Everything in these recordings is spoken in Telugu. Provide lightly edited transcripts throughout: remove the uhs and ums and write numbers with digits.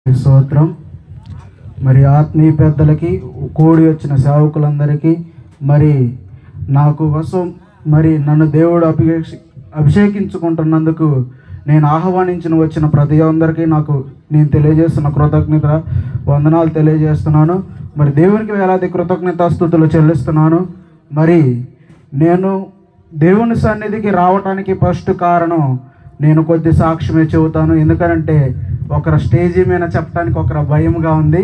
స్తోత్రం. మరి ఆత్మీయ పెద్దలకి, కూడి వచ్చిన సేవకులందరికీ, మరి నాకు కోసం మరి నన్ను దేవుడు అభిషేకించుకుంటున్నందుకు నేను ఆహ్వానించిన వచ్చిన ప్రతి అందరికీ నేను తెలియజేస్తున్న కృతజ్ఞత వందనాలు తెలియజేస్తున్నాను. మరి దేవునికి వేలాది కృతజ్ఞతాస్తుతులు చెల్లిస్తున్నాను. మరి నేను దేవుని సన్నిధికి రావటానికి ఫస్ట్ కారణం నేను కొద్ది సాక్ష్యమే చెబుతాను. ఎందుకంటే ఒకరి స్టేజీ మీద చెప్పడానికి ఒకరి భయంగా ఉంది.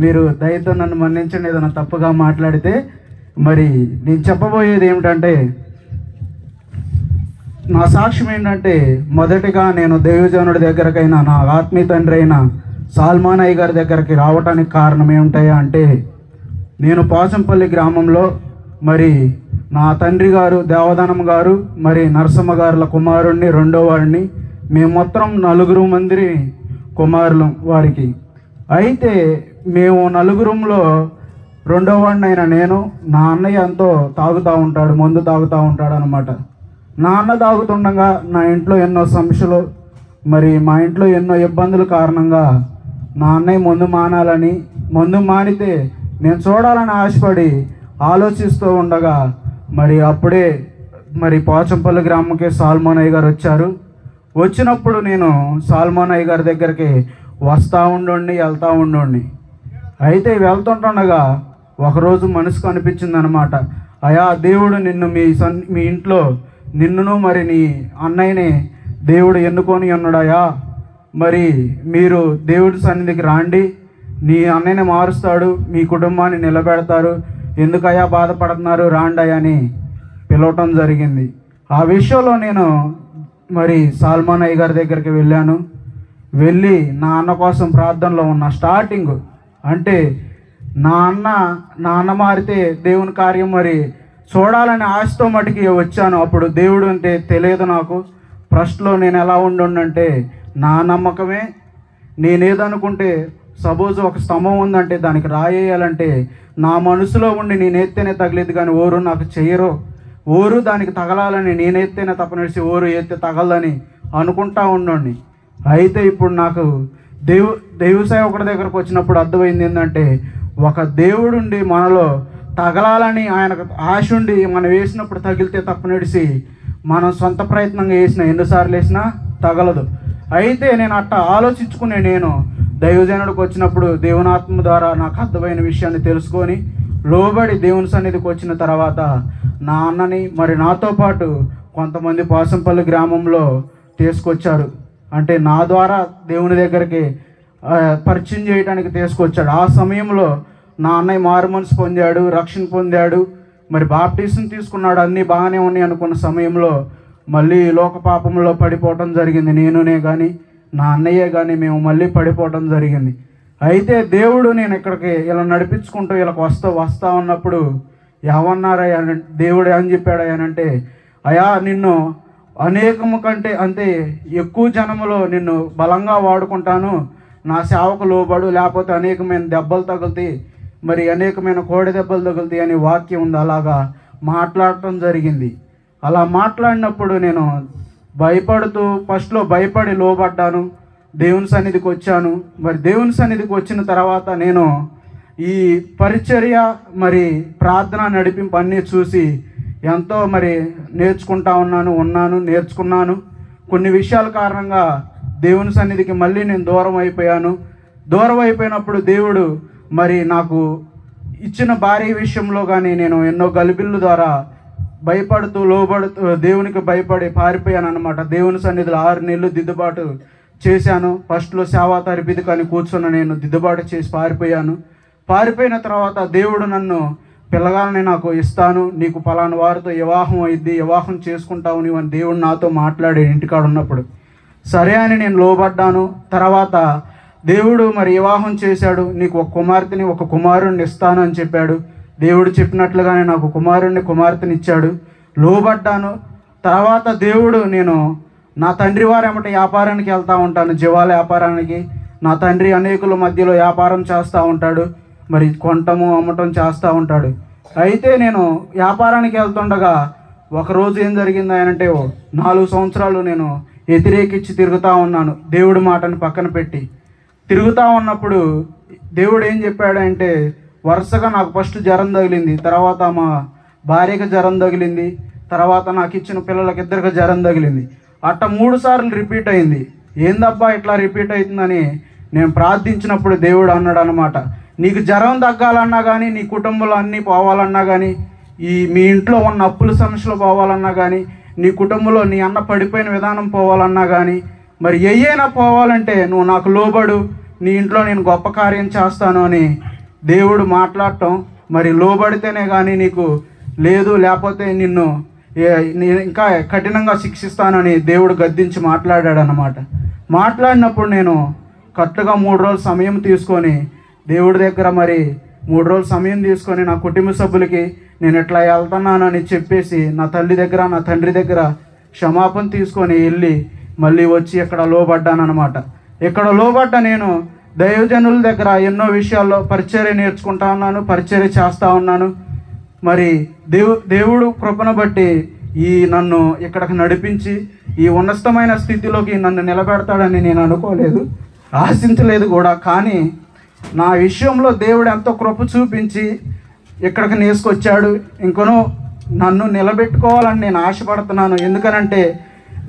మీరు దయతో నన్ను మన్నించండి ఏదైనా తప్పుగా మాట్లాడితే. మరి నేను చెప్పబోయేది ఏమిటంటే, నా సాక్ష్యం ఏంటంటే, మొదటిగా నేను దైవజనుడి దగ్గరకైనా నా ఆత్మీయ తండ్రి అయిన సాల్మాన్ అయ్య గారి దగ్గరికి రావడానికి కారణం ఏమిటాయా అంటే, నేను పోచంపల్లి గ్రామంలో మరి నా తండ్రి గారు దేవదానం గారు మరి నరసమ్మ గారుల కుమారుణ్ణి, రెండో వాడిని, మేము మొత్తం 4 మంది కుమారులు వారికి. అయితే మేము 4లో రెండో వాడిని అయిన నేను, నా అన్నయ్య ఎంతో తాగుతూ ఉంటాడు, మందు తాగుతూ ఉంటాడు అనమాట. నా అన్న తాగుతుండగా నా ఇంట్లో ఎన్నో సమస్యలు, మరి మా ఇంట్లో ఎన్నో ఇబ్బందుల కారణంగా నా అన్నయ్య మందు మానితే నేను చూడాలని ఆశపడి ఆలోచిస్తూ ఉండగా మరి అప్పుడే మరి పోచంపల్లి గ్రామంకి సాల్మాన్ అయ్య గారు వచ్చారు. వచ్చినప్పుడు నేను సాల్మాన్ అయ్య గారి దగ్గరికి వస్తూ ఉండండి, వెళ్తూ ఉండండి. అయితే వెళ్తుంటుండగా ఒకరోజు మనసుకు అనిపించింది అనమాట, అయా దేవుడు నిన్ను మీ ఇంట్లో నిన్నును మరి నీ అన్నయ్యని దేవుడు ఎన్నుకొని ఉన్నాడయా, మరి మీరు దేవుడి సన్నిధికి రాండి, నీ అన్నయ్యని మారుస్తాడు, మీ కుటుంబాన్ని నిలబెడతారు, ఎందుకయ్యా బాధపడుతున్నారు, రాండయ్యా అని పిలవటం జరిగింది. ఆ విషయంలో నేను మరి సాల్మాన్ అయ్య గారి దగ్గరికి వెళ్ళి నా అన్న కోసం ప్రార్థనలో ఉన్న స్టార్టింగ్ అంటే నా అన్న మారితే దేవుని కార్యం మరి చూడాలని ఆశతో మటుకి వచ్చాను. అప్పుడు దేవుడు అంటే తెలియదు నాకు. ఫస్ట్లో నేను ఎలా ఉండుండంటే, నా నమ్మకమే, నేనేదనుకుంటే సపోజ్ ఒక స్తంభం ఉందంటే దానికి రాయేయాలంటే నా మనసులో ఉండి నేనెత్తేనే తగిలేదు కానీ ఓరు నాకు చెయ్యరు, ఓరు దానికి తగలాలని నేనెత్తేనే తప్పనిసి ఓరు ఎత్తే తగలని అనుకుంటా ఉండండి. అయితే ఇప్పుడు నాకు దైవ సేవకుడి దగ్గరకు వచ్చినప్పుడు అర్థమైంది ఏంటంటే, ఒక దేవుడుండి మనలో తగలాలని ఆయనకు ఆశ ఉండి మనం వేసినప్పుడు తగిలితే తప్పనిడిసి మనం సొంత ప్రయత్నంగా ఎన్నిసార్లు వేసినా తగలదు. అయితే నేను అట్టా ఆలోచించుకునే నేను దైవజనుడికి వచ్చినప్పుడు దేవుని ఆత్మ ద్వారా నాకు అర్థమైన విషయాన్ని తెలుసుకొని లోబడి దేవుని సన్నిధికి వచ్చిన తర్వాత నా అన్నని మరి నాతో పాటు కొంతమంది పోచంపల్లి గ్రామంలో తీసుకొచ్చారు. అంటే నా ద్వారా దేవుని దగ్గరికి పరిచయం చేయడానికి తీసుకొచ్చాడు. ఆ సమయంలో నా అన్నయ్య మారు మనసు పొందాడు, రక్షణ పొందాడు, మరి బాప్టిజం తీసుకున్నాడు, అన్నీ బాగానే ఉన్నాయి అనుకున్న సమయంలో మళ్ళీ లోక పాపంలో పడిపోవటం జరిగింది. నేనునే కానీ నా అన్నయ్యే కానీ మేము మళ్ళీ పడిపోవటం జరిగింది. అయితే దేవుడు నేను ఇక్కడికి ఇలా నడిపించుకుంటూ వీళ్ళకి వస్తా ఉన్నప్పుడు ఏమన్నారయ్యా, దేవుడు ఏమని చెప్పాడయ్యానంటే, అయా నిన్ను అనేకము కంటే అంటే ఎక్కువ జనములో నిన్ను బలంగా వాడుకుంటాను, నా సేవకు లోబడు, లేకపోతే అనేకమైన దెబ్బలు తగులుతాయి, మరి అనేకమైన కోడి దెబ్బలు తగులుతాయి అనే వాక్యం ఉంది. అలాగా మాట్లాడటం జరిగింది. అలా మాట్లాడినప్పుడు నేను భయపడుతూ ఫస్ట్లో భయపడి లోబడ్డాను, దేవుని సన్నిధికి వచ్చాను. మరి దేవుని సన్నిధికి వచ్చిన తర్వాత నేను ఈ పరిచర్య మరి ప్రార్థన నడిపింపు అన్నీ చూసి ఎంతో మరి నేర్చుకుంటా నేర్చుకున్నాను. కొన్ని విషయాల కారణంగా దేవుని సన్నిధికి మళ్ళీ నేను దూరం అయిపోయినప్పుడు దేవుడు మరి నాకు ఇచ్చిన భార్య విషయంలో కానీ నేను ఎన్నో గలిబిళ్ళ ద్వారా భయపడుతూ లోబడుతూ దేవునికి భయపడి పారిపోయాను అనమాట. దేవుని సన్నిధిలో 6 నెలలు దిద్దుబాటు చేశాను. ఫస్ట్లో సేవా తరబిది కానీ కూర్చున్న నేను దిద్దుబాటు చేసి పారిపోయిన తర్వాత దేవుడు నన్ను పిల్లగాలని నాకు ఇస్తాను, నీకు పలానా వారితో వివాహం అయింది, వివాహం చేసుకుంటావు నీవు అని దేవుడు నాతో మాట్లాడాడు ఇంటికాడ ఉన్నప్పుడు. సరే అని నేను లోబడ్డాను. తర్వాత దేవుడు మరి వివాహం చేశాడు, నీకు ఒక కుమార్తెని ఒక కుమారుణ్ణి ఇస్తాను అని చెప్పాడు. దేవుడు చెప్పినట్లుగానే నాకు కుమార్తెని ఇచ్చాడు. లోబడ్డాను. తర్వాత దేవుడు నేను నా తండ్రి వారు ఏమంటే వ్యాపారానికి వెళ్తూ ఉంటాను, జీవాల వ్యాపారానికి. నా తండ్రి అనేకుల మధ్యలో వ్యాపారం చేస్తూ ఉంటాడు, మరి కొనటము అమ్మటం చేస్తూ ఉంటాడు. అయితే నేను వ్యాపారానికి వెళ్తుండగా ఒకరోజు ఏం జరిగింది అంటే, 4 సంవత్సరాలు నేను వ్యతిరేకించి తిరుగుతూ ఉన్నాను దేవుడి మాటను పక్కన పెట్టి. తిరుగుతూ ఉన్నప్పుడు దేవుడు ఏం చెప్పాడంటే, వరుసగా నాకు ఫస్ట్ జ్వరం తగిలింది, తర్వాత మా భార్యకి జ్వరం తగిలింది, తర్వాత నాకు ఇచ్చిన పిల్లలకి ఇద్దరికి జ్వరం తగిలింది. అట్ట 3 సార్లు రిపీట్ అయింది. ఏందబ్బా ఇట్లా రిపీట్ అవుతుందని నేను ప్రార్థించినప్పుడు దేవుడు అన్నాడు అనమాట, నీకు జ్వరం తగ్గాలన్నా కానీ, నీ కుటుంబంలో అన్నీ పోవాలన్నా కానీ, మీ ఇంట్లో ఉన్న అప్పుల సమస్యలు పోవాలన్నా కానీ, నీ కుటుంబంలో నీ అన్న పడిపోయిన విధానం పోవాలన్నా కానీ, మరి ఏయైనా పోవాలంటే నువ్వు నాకు లోబడు, నీ ఇంట్లో నేను గొప్ప కార్యం చేస్తాను అని దేవుడు మాట్లాడటం. మరి లోబడితేనే కానీ నీకు లేదు, లేకపోతే నిన్ను ఇంకా కఠినంగా శిక్షిస్తానని దేవుడు గద్దించి మాట్లాడాడు అన్నమాట. మాట్లాడినప్పుడు నేను కరెక్ట్గా 3 రోజులు సమయం తీసుకొని దేవుడి దగ్గర మరి 3 రోజులు సమయం తీసుకొని నా కుటుంబ సభ్యులకి నేను ఇట్లా వెళ్తున్నానని చెప్పేసి నా తల్లి దగ్గర నా తండ్రి దగ్గర క్షమాపణ తీసుకొని వెళ్ళి మళ్ళీ వచ్చి ఇక్కడ లోబడ్డానమాట. ఇక్కడ లోబడ్డ నేను దైవజనుల దగ్గర ఎన్నో విషయాల్లో పరిచర్య నేర్చుకుంటా ఉన్నాను, పరిచర్య చేస్తూ ఉన్నాను. మరి దేవుడు కృపను బట్టి నన్ను ఇక్కడికి నడిపించి ఈ ఉన్నతమైన స్థితిలోకి నన్ను నిలబెడతాడని నేను అనుకోలేదు, ఆశించలేదు కూడా. కానీ నా విషయంలో దేవుడు ఎంతో కృప చూపించి ఇక్కడికి నేసుకొచ్చాడు. ఇంకనూ నన్ను నిలబెట్టుకోవాలని నేను ఆశపడుతున్నాను. ఎందుకనంటే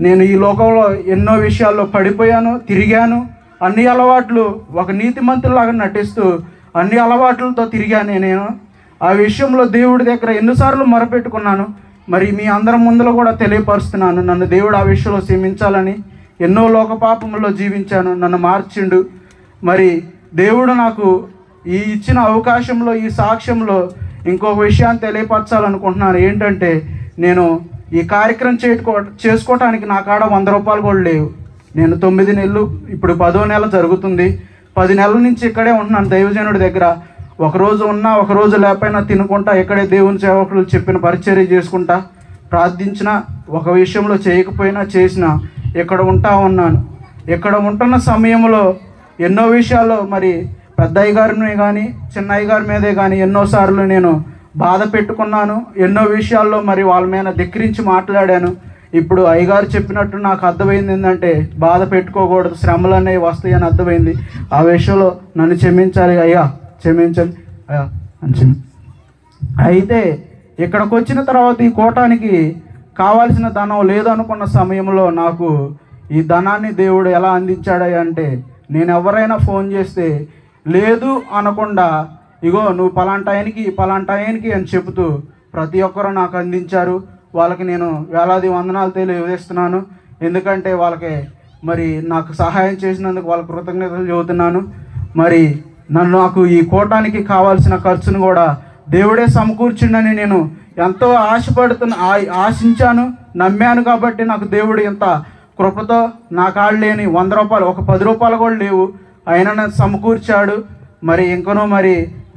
నేను ఈ లోకంలో ఎన్నో విషయాల్లో పడిపోయాను, తిరిగాను. అన్ని అలవాట్లు ఒక నీతిమంతులాగా నటిస్తూ అన్ని అలవాట్లతో తిరిగాను నేను. ఆ విషయంలో దేవుడి దగ్గర ఎన్నిసార్లు మొరపెట్టుకున్నాను. మరి మీ అందరం ముందులో కూడా తెలియపరుస్తున్నాను, నన్ను దేవుడు ఆ విషయంలో క్షమించాలని. ఎన్నో లోక పాపంలో జీవించాను, నన్ను మార్చిండు. మరి దేవుడు నాకు ఈ ఇచ్చిన అవకాశంలో, ఈ సాక్ష్యంలో ఇంకొక విషయాన్ని తెలియపరచాలనుకుంటున్నాను. ఏంటంటే నేను ఈ కార్యక్రమం చేసుకోవటానికి నా కాడ 100 రూపాయలు కూడా లేవు. నేను 9 నెలలు, ఇప్పుడు 10వ నెల జరుగుతుంది. 10 నెలల నుంచి ఇక్కడే ఉంటున్నాను దైవజనుడి దగ్గర. ఒకరోజు ఉన్నా ఒకరోజు లేకపోయినా తినుకుంటా ఇక్కడే దేవుని సేవకులు చెప్పిన పరిచర్య చేసుకుంటా, ప్రార్థించిన ఒక విషయంలో చేయకపోయినా చేసినా ఇక్కడ ఉంటా ఉన్నాను. ఇక్కడ ఉంటున్న సమయంలో ఎన్నో విషయాల్లో మరి పెద్దయ్య గారిని కానీ చిన్నయ్య గారి మీదే కానీ ఎన్నోసార్లు నేను బాధ పెట్టుకున్నాను. ఎన్నో విషయాల్లో మరి వాళ్ళ మీద ధిక్కరించి మాట్లాడాను. ఇప్పుడు అయ్యగారు చెప్పినట్టు నాకు అర్థమైంది ఏంటంటే, బాధ పెట్టుకోకూడదు, శ్రమలు అనేవి వస్తాయని అర్థమైంది. ఆ విషయంలో నన్ను క్షమించాలి అయ్యా, క్షమించండి అయ్యా అని అయితే ఇక్కడికి వచ్చిన తర్వాత ఈ కూటానికి కావాల్సిన ధనం లేదనుకున్న సమయంలో నాకు ఈ ధనాన్ని దేవుడు ఎలా అందించాడయ్యా అంటే, నేను ఎవరైనా ఫోన్ చేస్తే లేదు అనకుండా, ఇగో నువ్వు పలాంటాయనికి అని చెబుతూ ప్రతి ఒక్కరూ నాకు అందించారు. వాళ్ళకి నేను వేలాది వందనాలు తెలియజేస్తున్నాను. ఎందుకంటే వాళ్ళకి మరి నాకు సహాయం చేసినందుకు వాళ్ళ కృతజ్ఞతలు చెబుతున్నాను. మరి నాకు ఈ కూటానికి కావాల్సిన ఖర్చును కూడా దేవుడే సమకూర్చిండని నేను ఎంతో ఆశించాను, నమ్మాను. కాబట్టి నాకు దేవుడు ఇంత కృపతో నా కాళ్ళు లేని 100 రూపాయలు, ఒక 10 రూపాయలు కూడా లేవు, అయినా నన్ను సమకూర్చాడు. మరి ఇంకనూ మరి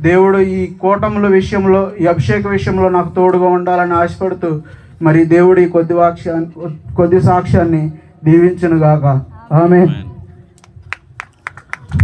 దేవుడు ఈ కూటముల విషయంలో, ఈ అభిషేక విషయంలో నాకు తోడుగా ఉండాలని ఆశపడుతూ మరి దేవుడు ఈ కొద్ది సాక్ష్యాన్ని దీవించును గాక. ఆమేన్.